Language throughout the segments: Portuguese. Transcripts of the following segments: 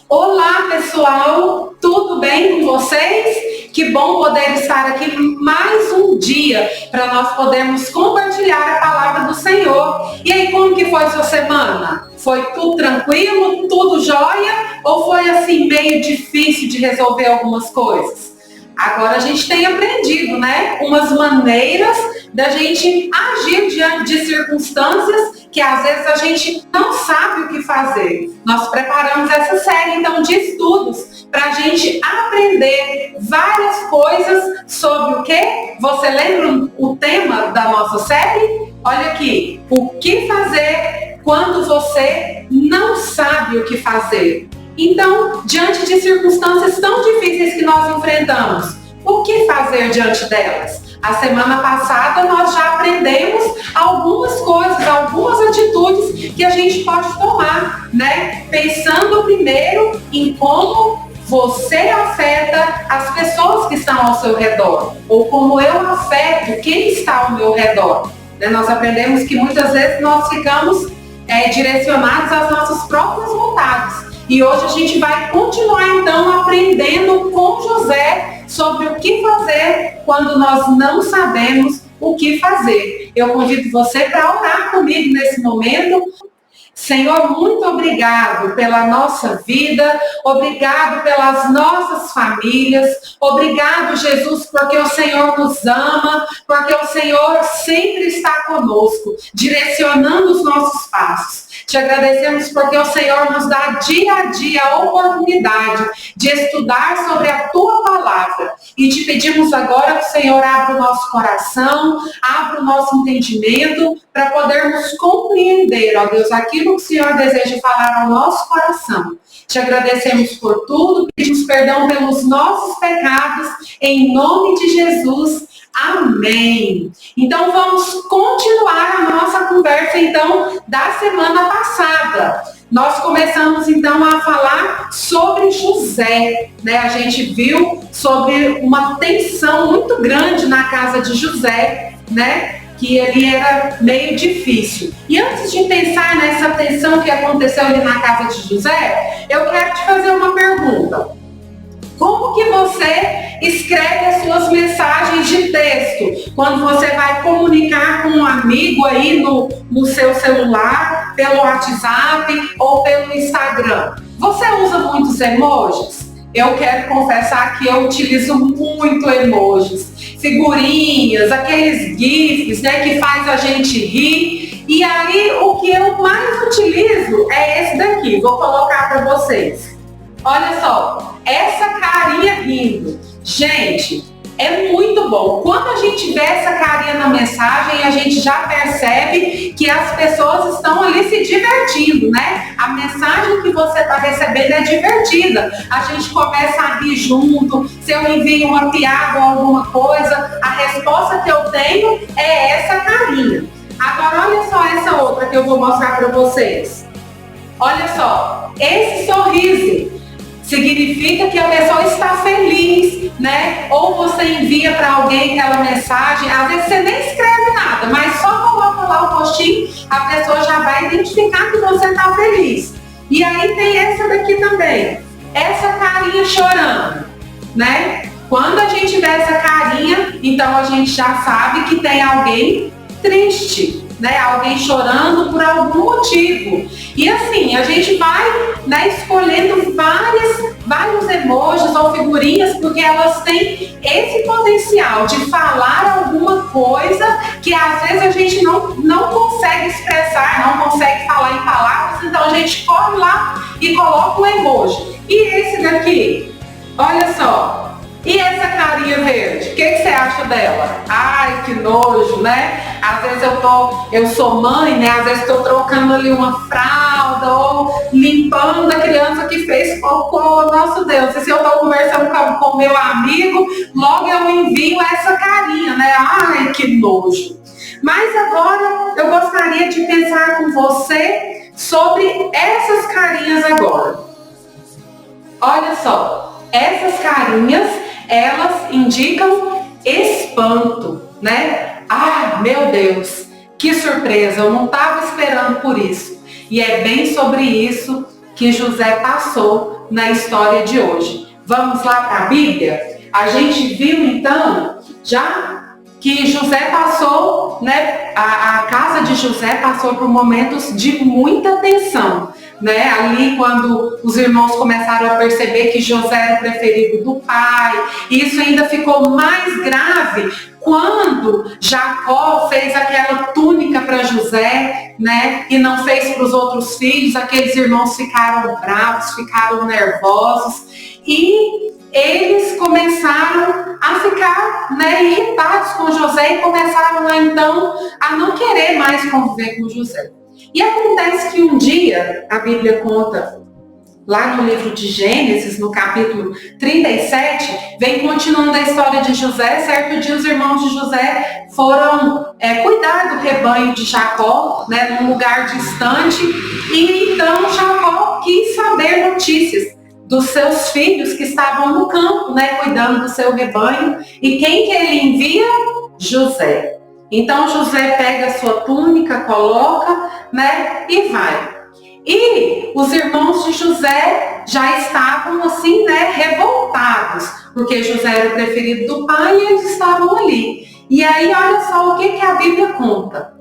Olá, pessoal, tudo bem com vocês? Que bom poder estar aqui mais um dia para nós podermos compartilhar a palavra do Senhor. E aí, como que foi sua semana? Foi tudo tranquilo, tudo jóia? Ou foi assim meio difícil de resolver algumas coisas? Agora a gente tem aprendido, né? Umas maneiras da gente agir diante de circunstâncias que às vezes a gente não sabe o que fazer. Nós preparamos essa série então de estudos para a gente aprender várias coisas sobre o que? Você lembra o tema da nossa série? Olha aqui, o que fazer quando você não sabe o que fazer? Então, diante de circunstâncias tão difíceis que nós enfrentamos, o que fazer diante delas? A semana passada nós já aprendemos algumas coisas, algumas atitudes que a gente pode tomar, né? Pensando primeiro em como você afeta as pessoas que estão ao seu redor, ou como eu afeto quem está ao meu redor. Nós aprendemos que muitas vezes nós ficamos direcionados às nossas próprias vontades. E hoje a gente vai continuar então aprendendo com José sobre o que fazer quando nós não sabemos o que fazer. Eu convido você para orar comigo nesse momento. Senhor, muito obrigado pela nossa vida, obrigado pelas nossas famílias, obrigado, Jesus, porque o Senhor nos ama, porque o Senhor sempre está conosco, direcionando os nossos passos. Te agradecemos porque o Senhor nos dá dia a dia a oportunidade de estudar sobre a Tua palavra. E te pedimos agora que o Senhor abra o nosso coração, abra o nosso entendimento, para podermos compreender, ó Deus, aquilo que o Senhor deseja falar ao nosso coração. Te agradecemos por tudo, pedimos perdão pelos nossos pecados, em nome de Jesus. Amém. Então vamos continuar a nossa conversa então da semana passada. Nós começamos então a falar sobre José, né? A gente viu sobre uma tensão muito grande na casa de José, né? Que ele era meio difícil. E antes de pensar nessa tensão que aconteceu ali na casa de José, eu quero te fazer uma pergunta. Como que você escreve as suas mensagens de texto? Quando você vai comunicar com um amigo aí no seu celular, pelo WhatsApp ou pelo Instagram. Você usa muitos emojis? Eu quero confessar que eu utilizo muito emojis, figurinhas, aqueles GIFs, né, que faz a gente rir. E aí o que eu mais utilizo é esse daqui. Vou colocar para vocês. Olha só, essa carinha rindo. Gente, é muito bom. Quando a gente vê essa carinha na mensagem, a gente já percebe que as pessoas estão ali se divertindo, né? A mensagem que você está recebendo é divertida. A gente começa a rir junto. Se eu envio uma piada ou alguma coisa, a resposta que eu tenho é essa carinha. Agora, olha só essa outra que eu vou mostrar para vocês. Olha só, esse sorriso significa que a pessoa está feliz, né? Ou você envia para alguém aquela mensagem, às vezes você nem escreve nada, mas só coloca lá o postinho, a pessoa já vai identificar que você está feliz. E aí tem essa daqui também, essa carinha chorando, né? Quando a gente vê essa carinha, então a gente já sabe que tem alguém triste, né? Alguém chorando por algum motivo. E assim, a gente vai, né, escolhendo vários emojis ou figurinhas, porque elas têm esse potencial de falar alguma coisa que às vezes a gente não consegue expressar, não consegue falar em palavras, então a gente corre lá e coloca o emoji. E esse daqui, olha só. E essa carinha verde, o que você acha dela? Ai, que nojo, né? Às vezes eu sou mãe, né? Às vezes estou trocando ali uma fralda ou limpando a criança que fez cocô. Nossa Deus, e se eu estou conversando com meu amigo, logo eu envio essa carinha, né? Ai, que nojo. Mas agora eu gostaria de pensar com você sobre essas carinhas agora. Olha só, essas carinhas, elas indicam espanto, né? Ah, meu Deus, que surpresa, eu não estava esperando por isso. E é bem sobre isso que José passou na história de hoje. Vamos lá para a Bíblia? A gente viu então já que José passou, né? A casa de José passou por momentos de muita tensão, né? Ali quando os irmãos começaram a perceber que José era o preferido do pai, e isso ainda ficou mais grave quando Jacó fez aquela túnica para José, né? E não fez para os outros filhos. Aqueles irmãos ficaram bravos, ficaram nervosos e eles começaram a ficar, né, irritados com José e começaram então a não querer mais conviver com José. E acontece que um dia, a Bíblia conta, lá no livro de Gênesis, no capítulo 37, vem continuando a história de José. Certo dia os irmãos de José foram cuidar do rebanho de Jacó, né, num lugar distante, e então Jacó quis saber notícias dos seus filhos que estavam no campo, né, cuidando do seu rebanho. E quem que ele envia? José. Então José pega a sua túnica, coloca, né, e vai. E os irmãos de José já estavam assim, né, revoltados, porque José era o preferido do pai e eles estavam ali. E aí olha só o que a Bíblia conta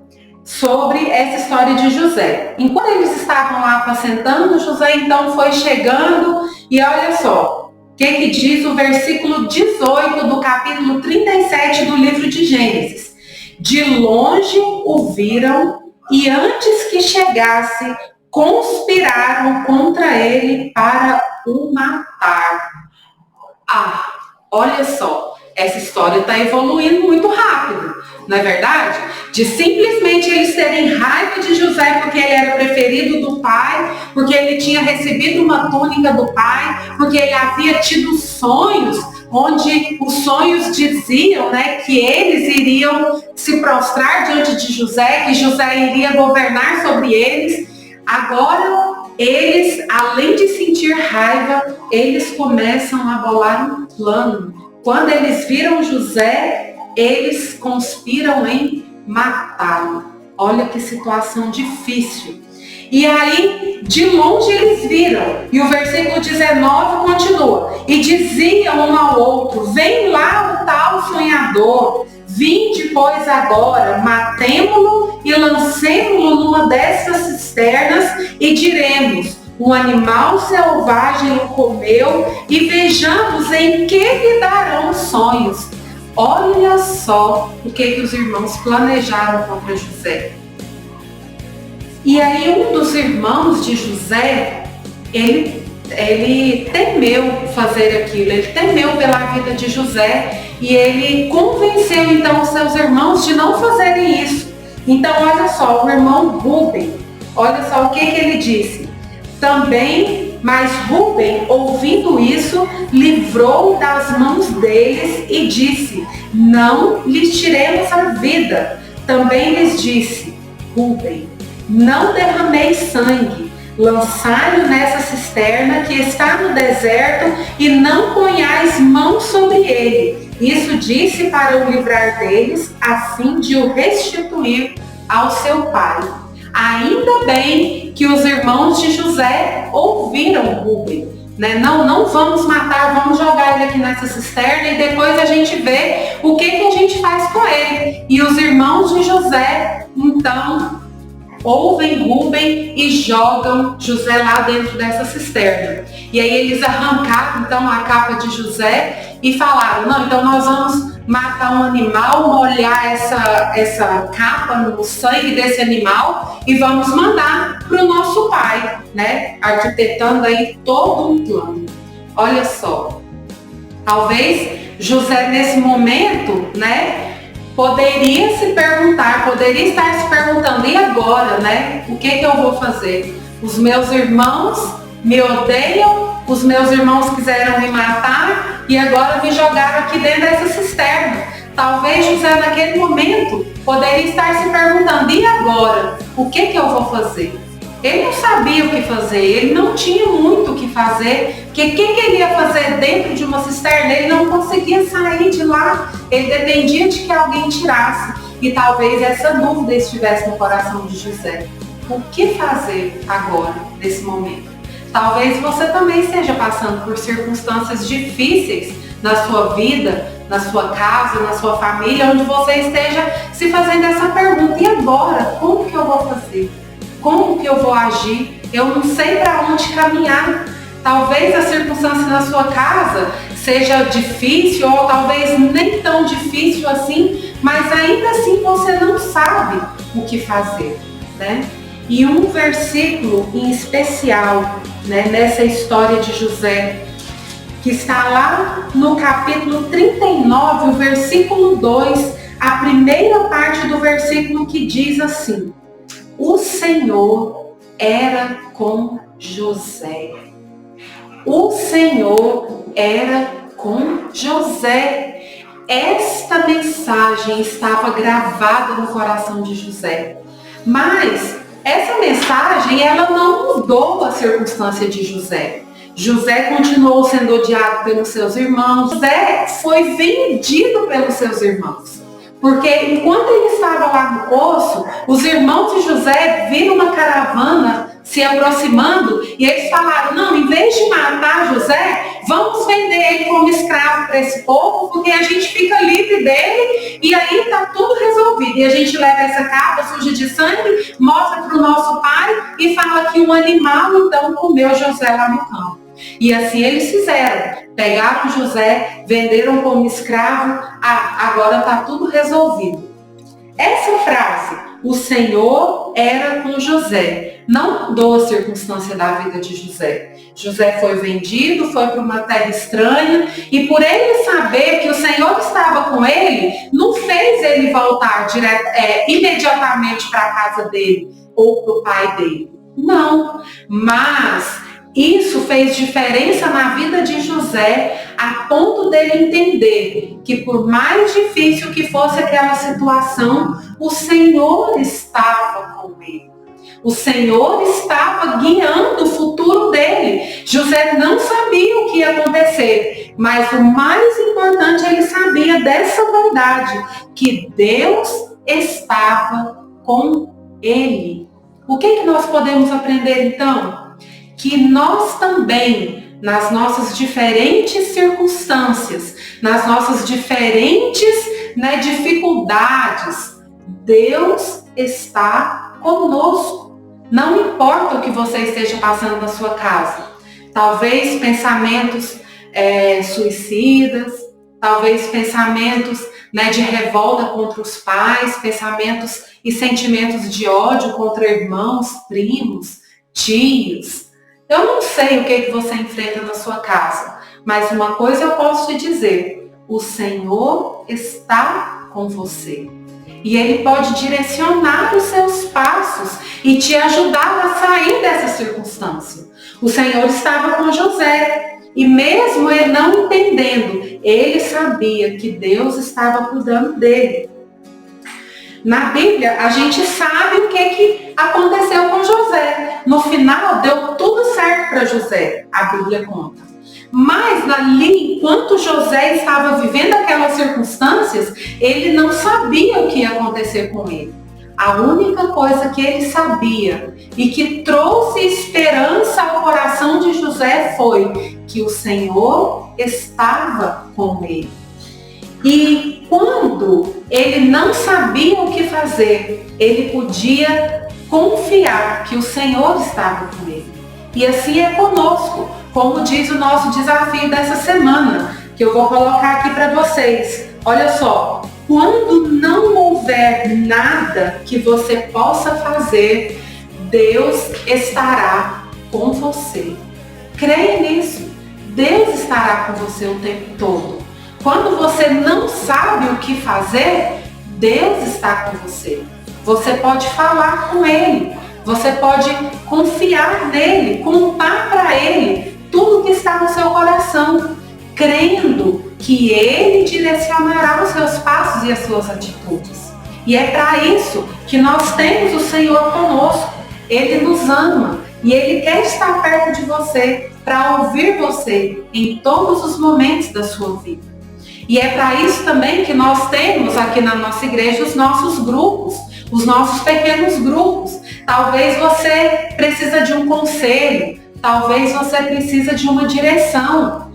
sobre essa história de José. Enquanto eles estavam lá apacentando, José então foi chegando e olha só o que diz o versículo 18 do capítulo 37 do livro de Gênesis. De longe o viram e antes que chegasse, conspiraram contra ele para o matar. Olha só, essa história está evoluindo muito rápido, não é verdade? De simplesmente eles terem raiva de José porque ele era o preferido do pai, porque ele tinha recebido uma túnica do pai, porque ele havia tido sonhos, onde os sonhos diziam, né, que eles iriam se prostrar diante de José, que José iria governar sobre eles. Agora, eles, além de sentir raiva, eles começam a bolar um plano. Quando eles viram José, eles conspiram em matá-lo. Olha que situação difícil. E aí, de longe eles viram. E o versículo 19 continua. E diziam um ao outro: vem lá o tal sonhador. Vinde, pois, agora, matemo-lo e lancemo-lo numa dessas cisternas e diremos: um animal selvagem o comeu, e vejamos em que lhe darão sonhos. Olha só o que os irmãos planejaram contra José. E aí um dos irmãos de José, ele temeu fazer aquilo, ele temeu pela vida de José e ele convenceu então os seus irmãos de não fazerem isso. Então olha só, o irmão Rúben, olha só o que ele disse. Também, mas Rúben, ouvindo isso, livrou das mãos deles e disse: não lhes tiremos a vida. Também lhes disse: Rúben, não derrameis sangue, lançai-o nessa cisterna que está no deserto e não ponhais mão sobre ele. Isso disse para o livrar deles, a fim de o restituir ao seu pai. Ainda bem que os irmãos de José ouviram Rúben, né? Não vamos matar, vamos jogar ele aqui nessa cisterna e depois a gente vê o que a gente faz com ele. E os irmãos de José, então, ouvem Rúben e jogam José lá dentro dessa cisterna. E aí eles arrancaram então a capa de José e falaram: não, então nós vamos matar um animal, molhar essa capa no sangue desse animal e vamos mandar para o nosso pai, né? Arquitetando aí todo um plano. Olha só, talvez José nesse momento, né, poderia estar se perguntando: e agora, né? O que eu vou fazer? Os meus irmãos me odeiam, os meus irmãos quiseram me matar e agora me jogaram aqui dentro dessa cisterna. Talvez José naquele momento poderia estar se perguntando: e agora? O que eu vou fazer? Ele não sabia o que fazer, ele não tinha muito o que fazer, porque o que ele ia fazer dentro de uma cisterna? Ele não conseguia sair de lá, ele dependia de que alguém tirasse. E talvez essa dúvida estivesse no coração de José: o que fazer agora, nesse momento? Talvez você também esteja passando por circunstâncias difíceis na sua vida, na sua casa, na sua família, onde você esteja se fazendo essa pergunta: e agora? Como que eu vou fazer? Como que eu vou agir? Eu não sei para onde caminhar. Talvez a circunstância na sua casa seja difícil, ou talvez nem tão difícil assim, mas ainda assim você não sabe o que fazer, né? E um versículo em especial, né, nessa história de José, que está lá no capítulo 39, o versículo 2, a primeira parte do versículo, que diz assim: o Senhor era com José. O Senhor era com José. Esta mensagem estava gravada no coração de José. Mas essa mensagem, ela não mudou a circunstância de José. José continuou sendo odiado pelos seus irmãos. José foi vendido pelos seus irmãos. Porque enquanto ele estava lá no poço, os irmãos de José viram uma caravana se aproximando e eles falaram: não, em vez de matar José, vamos vender ele como escravo para esse povo, porque a gente fica livre dele e aí está tudo resolvido. E a gente leva essa capa suja de sangue, mostra para o nosso pai e fala que um animal então comeu José lá no campo. E assim eles fizeram, pegaram José, venderam como escravo, agora está tudo resolvido. Essa frase, o Senhor era com José, não mudou a circunstância da vida de José. José foi vendido, foi para uma terra estranha, e por ele saber que o Senhor estava com ele, não fez ele voltar imediatamente para a casa dele ou para o pai dele. Não, mas isso fez diferença na vida de José, a ponto dele entender que por mais difícil que fosse aquela situação, o Senhor estava com ele. O Senhor estava guiando o futuro dele. José não sabia o que ia acontecer, mas o mais importante, ele sabia dessa verdade, que Deus estava com ele. O que nós podemos aprender então? Que nós também, nas nossas diferentes circunstâncias, nas nossas diferentes dificuldades, Deus está conosco. Não importa o que você esteja passando na sua casa. Talvez pensamentos suicidas, talvez pensamentos de revolta contra os pais, pensamentos e sentimentos de ódio contra irmãos, primos, tios. Eu não sei o que você enfrenta na sua casa, mas uma coisa eu posso te dizer: o Senhor está com você. E Ele pode direcionar os seus passos e te ajudar a sair dessa circunstância. O Senhor estava com José, e mesmo ele não entendendo, ele sabia que Deus estava cuidando dele. Na Bíblia, a gente sabe o que aconteceu com José. No final, deu tudo certo para José, a Bíblia conta. Mas ali, enquanto José estava vivendo aquelas circunstâncias, ele não sabia o que ia acontecer com ele. A única coisa que ele sabia e que trouxe esperança ao coração de José foi que o Senhor estava com ele. E quando ele não sabia o que fazer, ele podia confiar que o Senhor estava com ele. E assim é conosco, como diz o nosso desafio dessa semana, que eu vou colocar aqui para vocês. Olha só, quando não houver nada que você possa fazer, Deus estará com você. Creia nisso. Deus estará com você o tempo todo. Quando você não sabe o que fazer, Deus está com você. Você pode falar com Ele, você pode confiar nele, contar para Ele tudo que está no seu coração, crendo que Ele direcionará os seus passos e as suas atitudes. E é para isso que nós temos o Senhor conosco. Ele nos ama e Ele quer estar perto de você para ouvir você em todos os momentos da sua vida. E é para isso também que nós temos aqui na nossa igreja os nossos grupos, os nossos pequenos grupos. Talvez você precisa de um conselho, Talvez você precise de uma direção.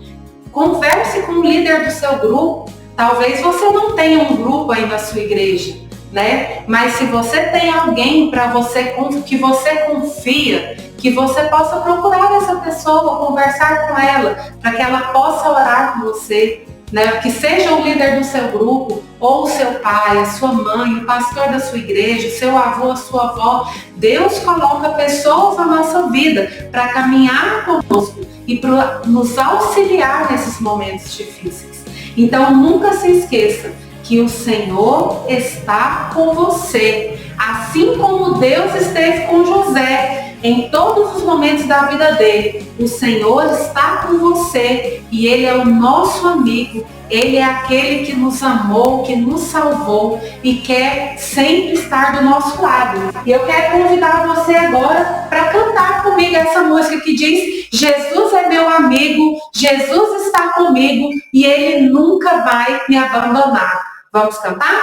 Converse com o líder do seu grupo. Talvez você não tenha um grupo aí na sua igreja, né? Mas se você tem alguém para você que você confia, que você possa procurar essa pessoa, conversar com ela, para que ela possa orar com você, né? Que seja o líder do seu grupo, ou o seu pai, a sua mãe, o pastor da sua igreja, o seu avô, a sua avó. Deus coloca pessoas na nossa vida para caminhar conosco e para nos auxiliar nesses momentos difíceis. Então nunca se esqueça que o Senhor está com você, assim como Deus esteve com José. Em todos os momentos da vida dele, o Senhor está com você e Ele é o nosso amigo. Ele é aquele que nos amou, que nos salvou e quer sempre estar do nosso lado. E eu quero convidar você agora para cantar comigo essa música que diz: Jesus é meu amigo, Jesus está comigo e Ele nunca vai me abandonar. Vamos cantar?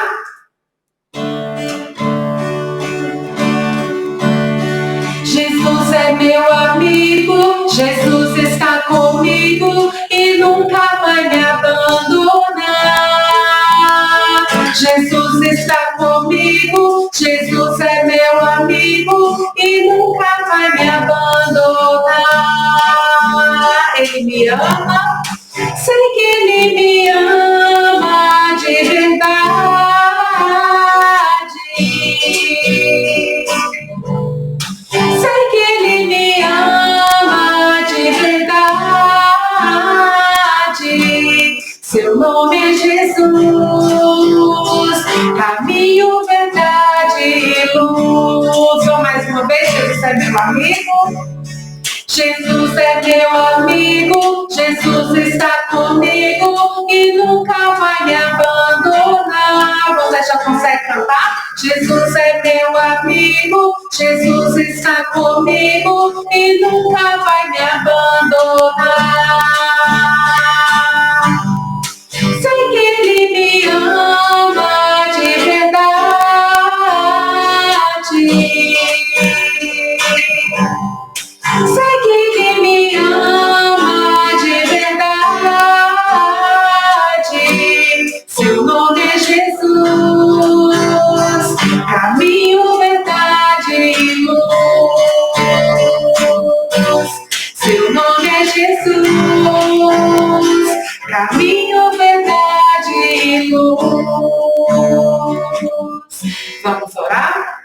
Jesus é meu amigo, Jesus está comigo e nunca vai me abandonar. Jesus está comigo, Jesus é meu amigo e nunca vai me abandonar. Ele me ama, sei que Ele me ama de verdade. Sei que Ele me ama de verdade. Seu nome é Jesus, caminho, verdade e luz. Vou mais uma vez, Jesus é meu amigo. Jesus é meu amigo, Jesus está comigo e nunca vai me abandonar. Você já consegue cantar? Jesus é meu amigo, Jesus está comigo e nunca vai me abandonar. Sei que Ele me ama de verdade. Sei que Ele me ama de verdade. Seu nome é Jesus, caminho, verdade e luz. Seu nome é Jesus, caminho, verdade e luz. Vamos orar?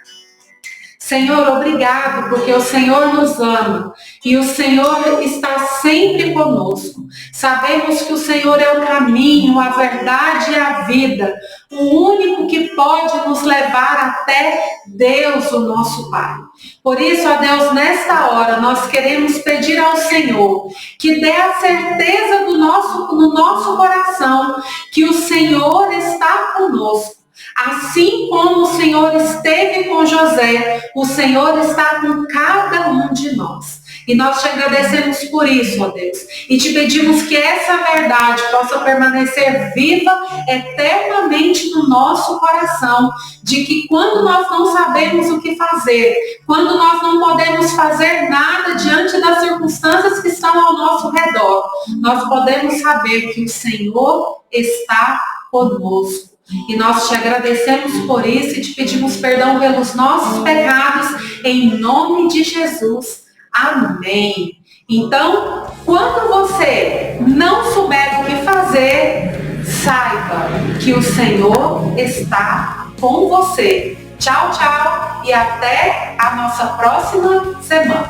Senhor, obrigado, porque o Senhor nos ama e o Senhor está sempre conosco. Sabemos que o Senhor é o caminho, a verdade e a vida, o único que pode nos levar até Deus, o nosso Pai. Por isso, ó Deus, nesta hora, nós queremos pedir ao Senhor que dê a certeza no nosso coração que o Senhor está conosco. Assim como o Senhor esteve com José, o Senhor está com cada um de nós. E nós te agradecemos por isso, ó Deus. E te pedimos que essa verdade possa permanecer viva eternamente no nosso coração. De que quando nós não sabemos o que fazer, quando nós não podemos fazer nada diante das circunstâncias que estão ao nosso redor, nós podemos saber que o Senhor está conosco. E nós te agradecemos por isso e te pedimos perdão pelos nossos pecados, em nome de Jesus. Amém. Então, quando você não souber o que fazer, saiba que o Senhor está com você. Tchau, tchau e até a nossa próxima semana.